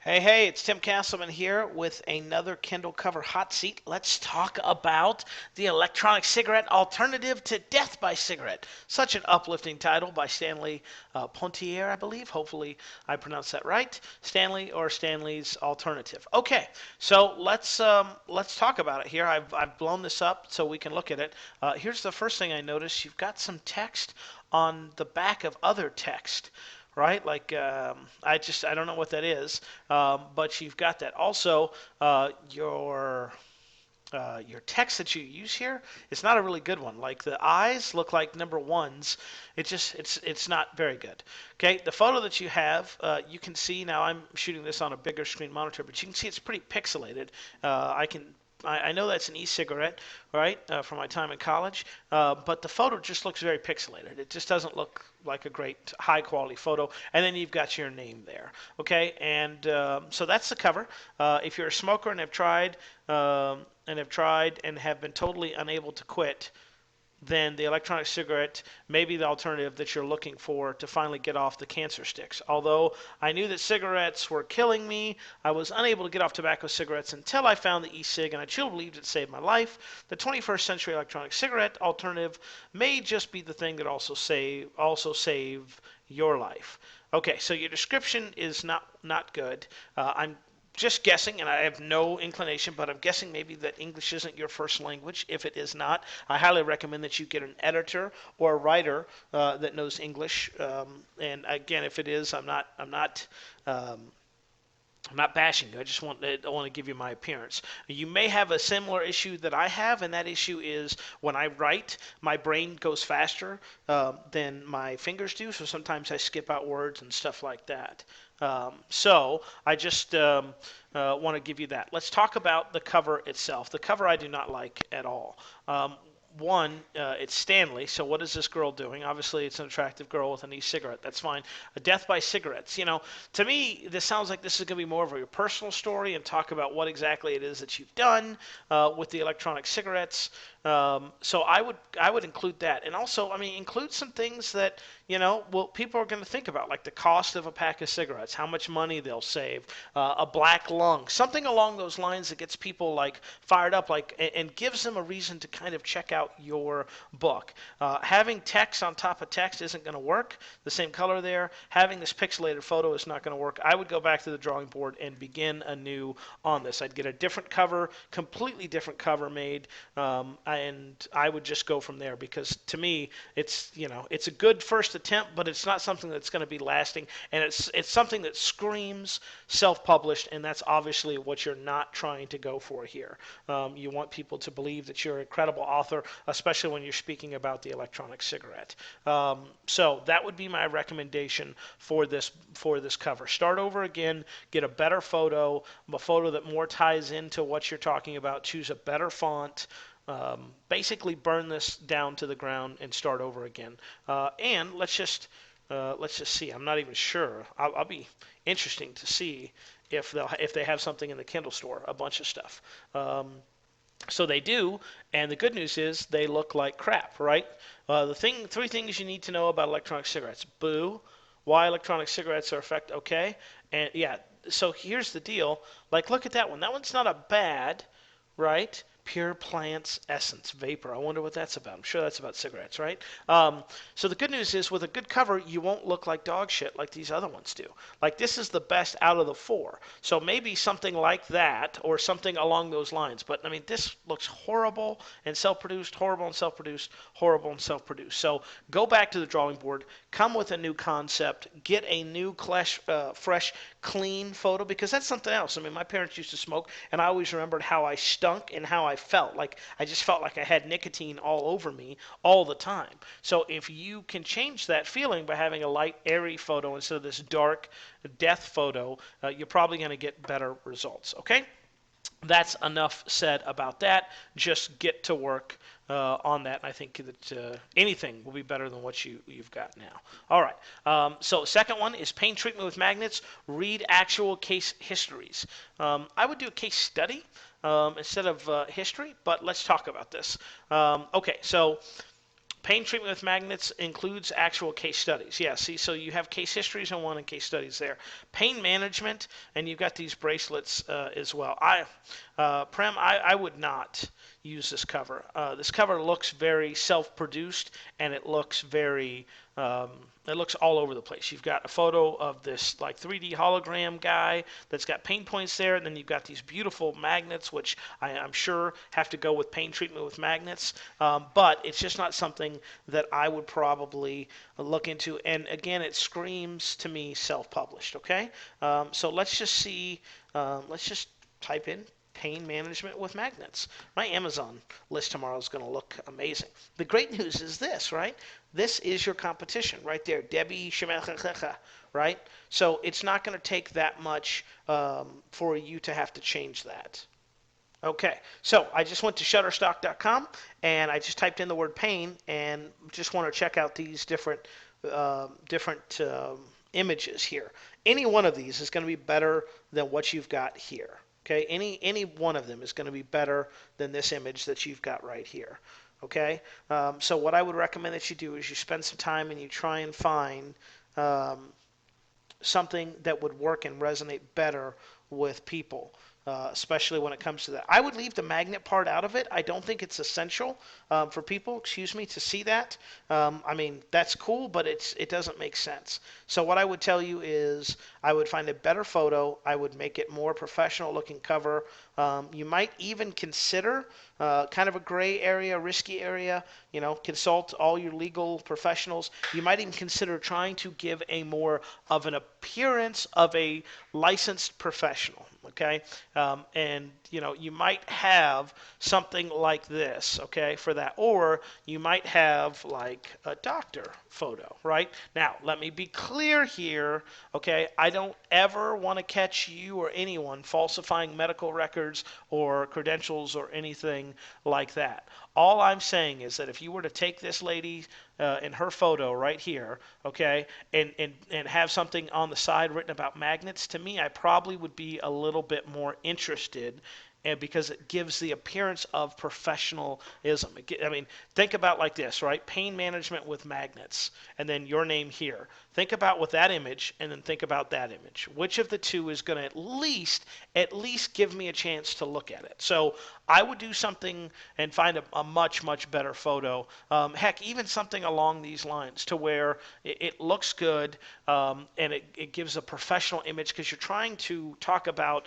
Hey, it's Tim Castleman here with another Kindle cover hot seat. Let's talk about the electronic cigarette alternative to death by cigarette. Such an uplifting title by Stanley Pontier, I believe. Hopefully, I pronounced that right. Stanley or Stanley's Alternative. Okay, so let's talk about it here. I've blown this up so we can look at it. Here's the first thing I noticed. You've got some text on the back of other text, right? Like I don't know what that is, but you've got that. Also, your text that you use here, it's not a really good one. Like the eyes look like number ones. It's not very good. Okay, the photo that you have, you can see now. I'm shooting this on a bigger screen monitor, but you can see it's pretty pixelated. I know that's an e-cigarette, right, from my time in college, but the photo just looks very pixelated. It just doesn't look like a great high-quality photo. And then you've got your name there, okay? And so that's the cover. If you're a smoker and have been totally unable to quit, then the electronic cigarette may be the alternative that you're looking for to finally get off the cancer sticks. Although I knew that cigarettes were killing me, I was unable to get off tobacco cigarettes until I found the e-cig, and I truly believed it saved my life. The 21st century electronic cigarette alternative may just be the thing that also save your life. Okay, so your description is not good. I'm just guessing, and I have no inclination, but I'm guessing maybe that English isn't your first language. If it is not, I highly recommend that you get an editor or a writer that knows English. And again, if it is, um, I'm not bashing you. I want to give you my appearance. You may have a similar issue that I have, and that issue is when I write, my brain goes faster than my fingers do. So sometimes I skip out words and stuff like that. So I just want to give you that. Let's talk about the cover itself. The cover I do not like at all. One, it's Stanley. So what is this girl doing? Obviously, it's an attractive girl with an e-cigarette. That's fine. A death by cigarettes. To me, this sounds like this is going to be more of your personal story and talk about what exactly it is that you've done with the electronic cigarettes. So I would include that, and also, I mean, include some things that well, people are going to think about, like the cost of a pack of cigarettes, how much money they'll save, a black lung, something along those lines that gets people like fired up, like and gives them a reason to kind of check out your book. Having text on top of text isn't going to work. The same color there. Having this pixelated photo is not going to work. I would go back to the drawing board and begin anew on this. I'd get a different cover, completely different cover made. And I would just go from there, because to me it's a good first attempt, but it's not something that's going to be lasting, and it's something that screams self-published, and that's obviously what you're not trying to go for here. You want people to believe that you're a credible author, especially when you're speaking about the electronic cigarette. So that would be my recommendation for this cover. Start over again, get a better photo, a photo that more ties into what you're talking about. Choose a better font. Basically burn this down to the ground and start over again. And let's just see. I'm not even sure. I'll be interesting to see if they have something in the Kindle store, a bunch of stuff. So they do, and the good news is they look like crap, right? Three things you need to know about electronic cigarettes. Boo. Why electronic cigarettes are effective. Okay. And yeah, so here's the deal. Like, look at that one. That one's not a bad, right? Pure Plants Essence Vapor. I wonder what that's about. I'm sure that's about cigarettes, right? So the good news is, with a good cover, you won't look like dog shit like these other ones do. Like, this is the best out of the four. So maybe something like that, or something along those lines. But I mean, this looks horrible and self-produced, horrible and self-produced, horrible and self-produced. So go back to the drawing board, come with a new concept, get a new fresh, clean photo, because that's something else. I mean, my parents used to smoke, and I always remembered how I stunk and how I felt. Like, I just felt like I had nicotine all over me all the time. So if you can change that feeling by having a light, airy photo instead of this dark death photo, you're probably going to get better results. Okay? That's enough said about that. Just get to work on that. And I think that anything will be better than what you've got now. All right. So second one is pain treatment with magnets. Read actual case histories. I would do a case study instead of history, but let's talk about this. Okay, so Pain treatment with magnets includes actual case studies. Yeah, see, so you have case histories on one and case studies there. Pain management, and you've got these bracelets as well. Prem, I would not use this cover. This cover looks very self-produced, and it looks very it looks all over the place. You've got a photo of this like 3D hologram guy that's got pain points there, and then you've got these beautiful magnets, which I'm sure have to go with pain treatment with magnets. But it's just not something that I would probably look into. And again, it screams to me self-published. Okay, so let's just see. Let's just type in pain management with magnets. My Amazon list tomorrow is going to look amazing. The great news is this, right? This is your competition right there, Debbie Shemecha, right? So it's not going to take that much for you to have to change that. Okay, so I just went to Shutterstock.com and I just typed in the word pain and just want to check out these different images here. Any one of these is going to be better than what you've got here. Okay, any one of them is going to be better than this image that you've got right here. Okay, so what I would recommend that you do is you spend some time and you try and find something that would work and resonate better with people. Especially when it comes to that. I would leave the magnet part out of it. I don't think it's essential for people, to see that. I mean, that's cool, but it doesn't make sense. So what I would tell you is I would find a better photo. I would make it more professional looking cover. You might even consider kind of a gray area, risky area, consult all your legal professionals. You might even consider trying to give a more of an appearance of a licensed professional. Okay, and you might have something like this, okay, for that, or you might have like a doctor photo, right? Now, let me be clear here, okay? I don't ever want to catch you or anyone falsifying medical records or credentials or anything like that. All I'm saying is that if you were to take this lady in her photo right here, okay, and have something on the side written about magnets, to me, I probably would be a little bit more interested, and because it gives the appearance of professionalism. I mean, think about like this, right? Pain management with magnets, and then your name here. Think about with that image, and then think about that image. Which of the two is going to at least give me a chance to look at it? So I would do something and find a much, much better photo. Heck, even something along these lines to where it looks good and it gives a professional image, because you're trying to talk about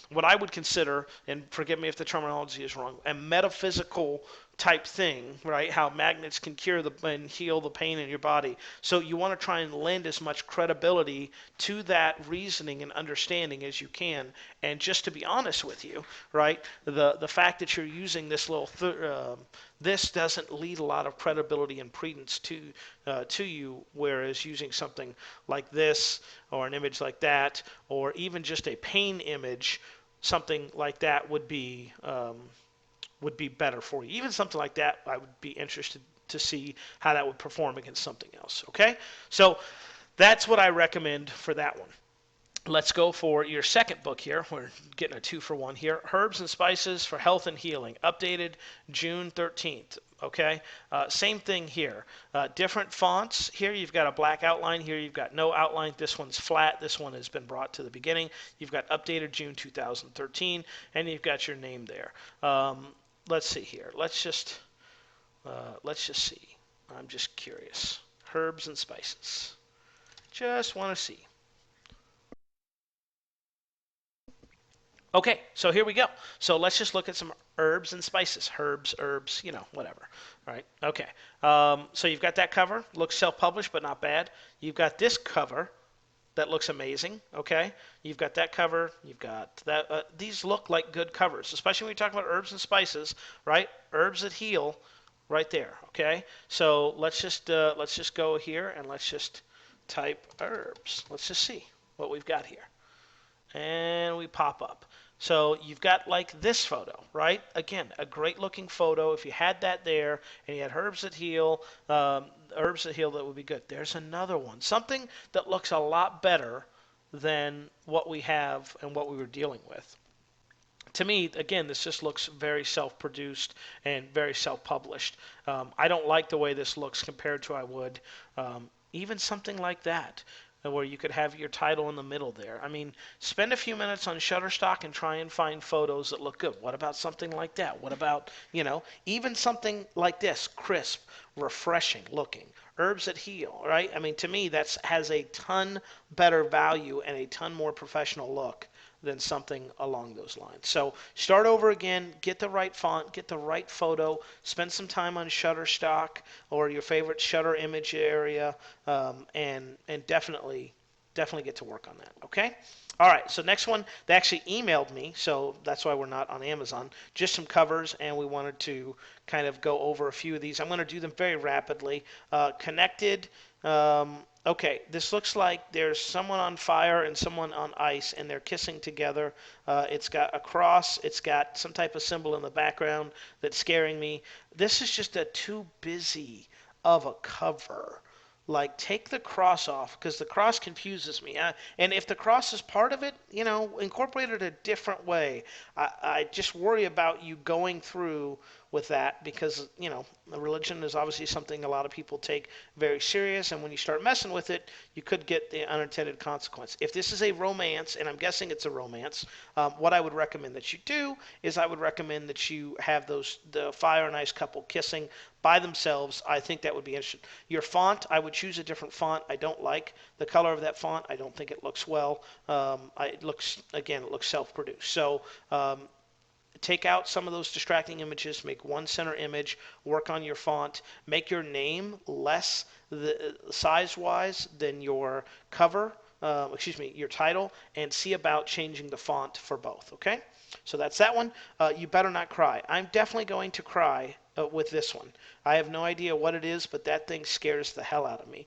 what I would consider, and forgive me if the terminology is wrong, a metaphysical type thing, right? How magnets can cure and heal the pain in your body. So you want to try and lend as much credibility to that reasoning and understanding as you can. And just to be honest with you, right, the fact that you're using this this doesn't lead a lot of credibility and credence to you, whereas using something like this or an image like that, or even just a pain image, something like that would be better for you. Even something like that, I would be interested to see how that would perform against something else. Okay, so that's what I recommend for that one. Let's go for your second book here. We're getting a 2-for-1 here. Herbs and Spices for Health and Healing, updated June 13th. Okay, same thing here. Different fonts. Here you've got a black outline. Here you've got no outline. This one's flat. This one has been brought to the beginning. You've got updated June 2013, and you've got your name there. Let's see here. Let's just see. I'm just curious. Herbs and Spices. Just want to see. Okay, so here we go. So let's just look at some herbs and spices. Herbs, whatever. Right? Okay. So you've got that cover. Looks self-published, but not bad. You've got this cover that looks amazing. Okay. You've got that cover. You've got that. These look like good covers, especially when you talk about herbs and spices, right? Herbs that heal, right there. Okay. So let's just go here and let's just type herbs. Let's just see what we've got here. And we pop up. So you've got like this photo, right? Again, a great looking photo. If you had that there and you had herbs that heal, that would be good. There's another one, something that looks a lot better than what we have and what we were dealing with. To me, again, this just looks very self-produced and very self-published. I don't like the way this looks compared to I would even something like that, where you could have your title in the middle there. I mean, spend a few minutes on Shutterstock and try and find photos that look good. What about something like that? What about, even something like this, crisp, refreshing looking, herbs that heal, right? I mean, to me, that has a ton better value and a ton more professional look than something along those lines. So start over again, get the right font, get the right photo, spend some time on Shutterstock or your favorite Shutter image area, and definitely get to work on that. Okay. All right. So next one, they actually emailed me, so that's why we're not on Amazon. Just some covers, and we wanted to kind of go over a few of these. I'm going to do them very rapidly. Connected. Okay, this looks like there's someone on fire and someone on ice, and they're kissing together. It's got a cross. It's got some type of symbol in the background that's scaring me. This is just a too busy of a cover. Like, take the cross off, because the cross confuses me. And if the cross is part of it, incorporate it a different way. I just worry about you going through with that, because, religion is obviously something a lot of people take very serious, and when you start messing with it, you could get the unintended consequence. If this is a romance, and I'm guessing it's a romance, what I would recommend that you do is I would recommend that you have the fire and ice couple kissing by themselves. I think that would be interesting. Your font, I would choose a different font. I don't like the color of that font. I don't think it looks well. It looks self-produced. So take out some of those distracting images, make one center image, work on your font, make your name less size-wise than your cover, your title, and see about changing the font for both, okay? So that's that one. You better not cry. I'm definitely going to cry with this one. I have no idea what it is, but that thing scares the hell out of me.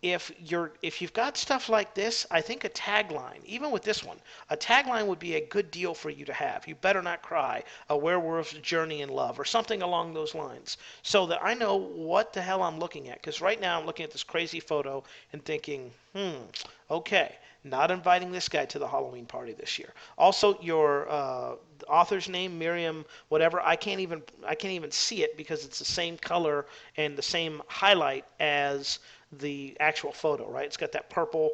If you've got stuff like this, I think a tagline, even with this one, a tagline would be a good deal for you to have. You better not cry, a werewolf's journey in love, or something along those lines, so that I know what the hell I'm looking at. Because right now I'm looking at this crazy photo and thinking, okay, not inviting this guy to the Halloween party this year. Also, your author's name, Miriam, whatever, I can't even see it because it's the same color and the same highlight as the actual photo, right? It's got that purple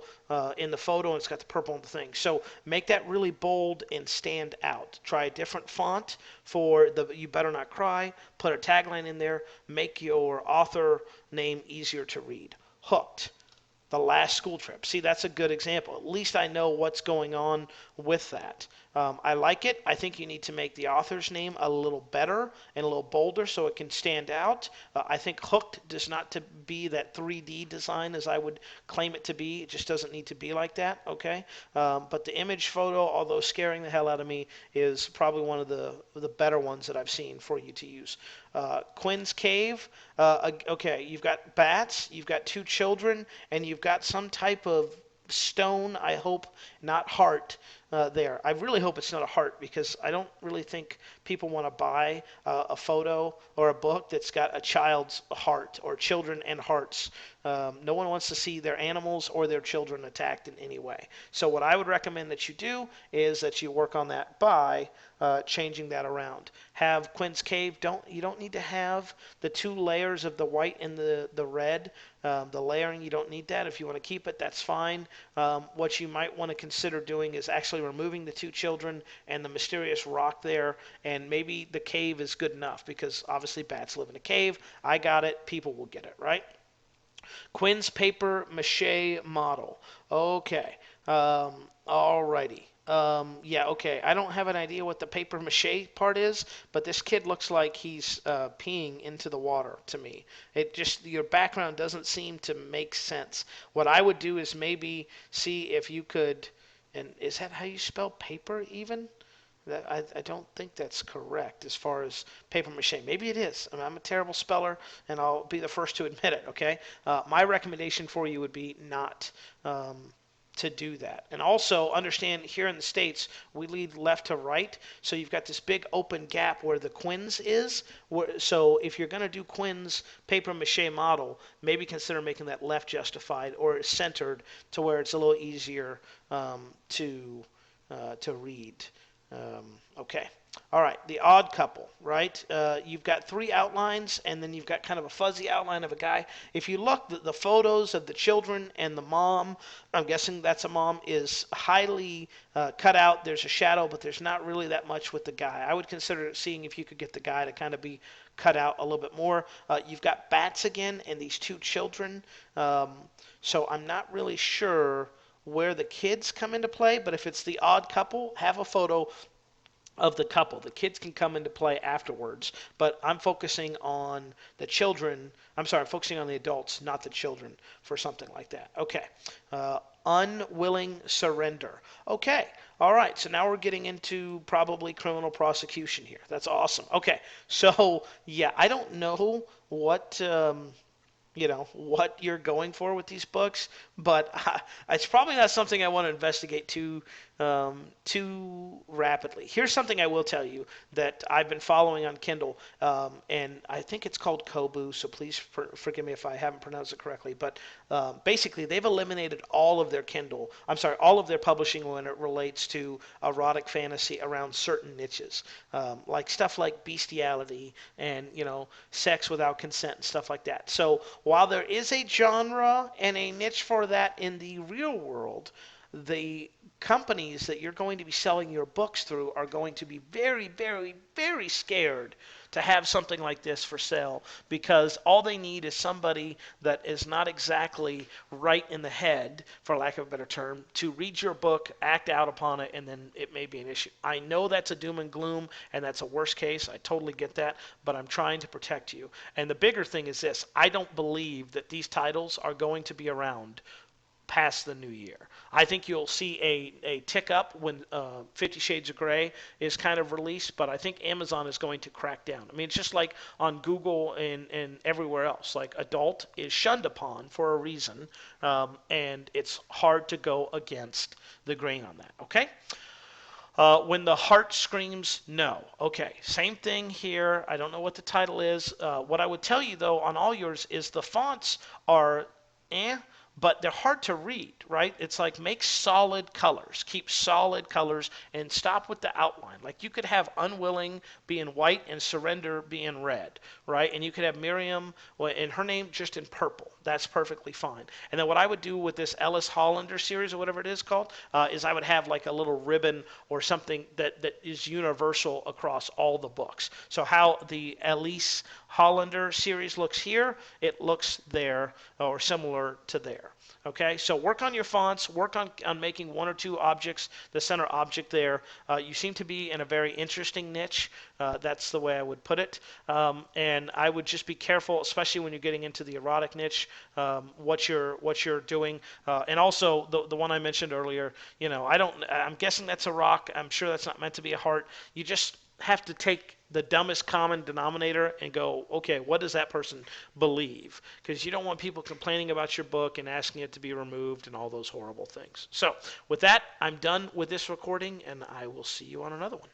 in the photo, and it's got the purple in the thing. So make that really bold and stand out. Try a different font for the You Better Not Cry. Put a tagline in there. Make your author name easier to read. Hooked. The Last School Trip. See, that's a good example. At least I know what's going on with that. I like it. I think you need to make the author's name a little better and a little bolder so it can stand out. I think Hooked does not to be that 3D design as I would claim it to be. It just doesn't need to be like that, okay? But the image photo, although scaring the hell out of me, is probably one of the better ones that I've seen for you to use. Quinn's Cave. Okay, you've got bats, you've got two children, and you've got some type of stone, I hope not heart, there. I really hope it's not a heart, because I don't really think people want to buy a photo or a book that's got a child's heart or children and hearts. No one wants to see their animals or their children attacked in any way. So what I would recommend that you do is that you work on that by changing that around. Have Quinn's Cave. You don't need to have the two layers of the white and the red. The layering, you don't need that. If you want to keep it, that's fine. What you might want to consider doing is actually removing the two children and the mysterious rock there, and maybe the cave is good enough, because obviously bats live in a cave. I got it. People will get it, right? Quinn's paper mache model. Okay. Alrighty. Yeah, okay. I don't have an idea what the paper mache part is, but this kid looks like he's peeing into the water to me. Your background doesn't seem to make sense. What I would do is maybe see if you could, and is that how you spell paper even? I don't think that's correct as far as paper mache. Maybe it is. I mean, I'm a terrible speller, and I'll be the first to admit it, okay? My recommendation for you would be not to do that. And also understand, here in the States, we lead left to right, so you've got this big open gap where the Quinn's is. So if you're going to do Quinn's paper mache model, maybe consider making that left justified or centered to where it's a little easier to read. Okay. All right. The Odd Couple, right? You've got three outlines, and then you've got kind of a fuzzy outline of a guy. If you look, the photos of the children and the mom, I'm guessing that's a mom, is highly cut out. There's a shadow, but there's not really that much with the guy. I would consider seeing if you could get the guy to kind of be cut out a little bit more. You've got bats again and these two children. So I'm not really sure where the kids come into play, but if it's the odd couple, have a photo of the couple. The kids can come into play afterwards, but I'm focusing on the children. I'm sorry, I'm focusing on the adults, not the children, for something like that. Okay. Unwilling surrender. Okay. All right. So now we're getting into probably criminal prosecution here. That's awesome. Okay. So, yeah, I don't know what. What you're going for with these books, but it's probably not something I want to investigate too rapidly. Here's something I will tell you that I've been following on Kindle, and I think it's called Kobo, so please forgive me if I haven't pronounced it correctly, but basically they've eliminated all of their all of their publishing when it relates to erotic fantasy around certain niches, like stuff like bestiality and, sex without consent and stuff like that. So while there is a genre and a niche for that in the real world, the companies that you're going to be selling your books through are going to be very, very, very scared to have something like this for sale, because all they need is somebody that is not exactly right in the head, for lack of a better term, to read your book, act out upon it, and then it may be an issue. I know that's a doom and gloom, and that's a worst case. I totally get that, but I'm trying to protect you. And the bigger thing is this: I don't believe that these titles are going to be around past the new year. I think you'll see a tick up when 50 Shades of Grey is kind of released, but I think Amazon is going to crack down. I mean, it's just like on Google and everywhere else. Like, adult is shunned upon for a reason, and it's hard to go against the grain on that, okay? When the heart screams no. Okay, same thing here. I don't know what the title is. What I would tell you, though, on all yours is the fonts are but they're hard to read, right? It's like, make solid colors, keep solid colors, and stop with the outline. Like, you could have unwilling being white and surrender being red, right? And you could have Miriam and her name just in purple. That's perfectly fine. And then what I would do with this Ellis Hollander series, or whatever it is called, is I would have like a little ribbon or something that is universal across all the books. So how the Ellis Hollander series looks here, it looks there, or similar to there. Okay, so work on your fonts, work on making one or two objects the center object there. You seem to be in a very interesting niche. That's the way I would put it. And I would just be careful, especially when you're getting into the erotic niche, what you're doing. And also the one I mentioned earlier, I'm guessing that's a rock. I'm sure that's not meant to be a heart. You just have to take the dumbest common denominator and go, okay, what does that person believe? Because you don't want people complaining about your book and asking it to be removed and all those horrible things. So with that, I'm done with this recording, and I will see you on another one.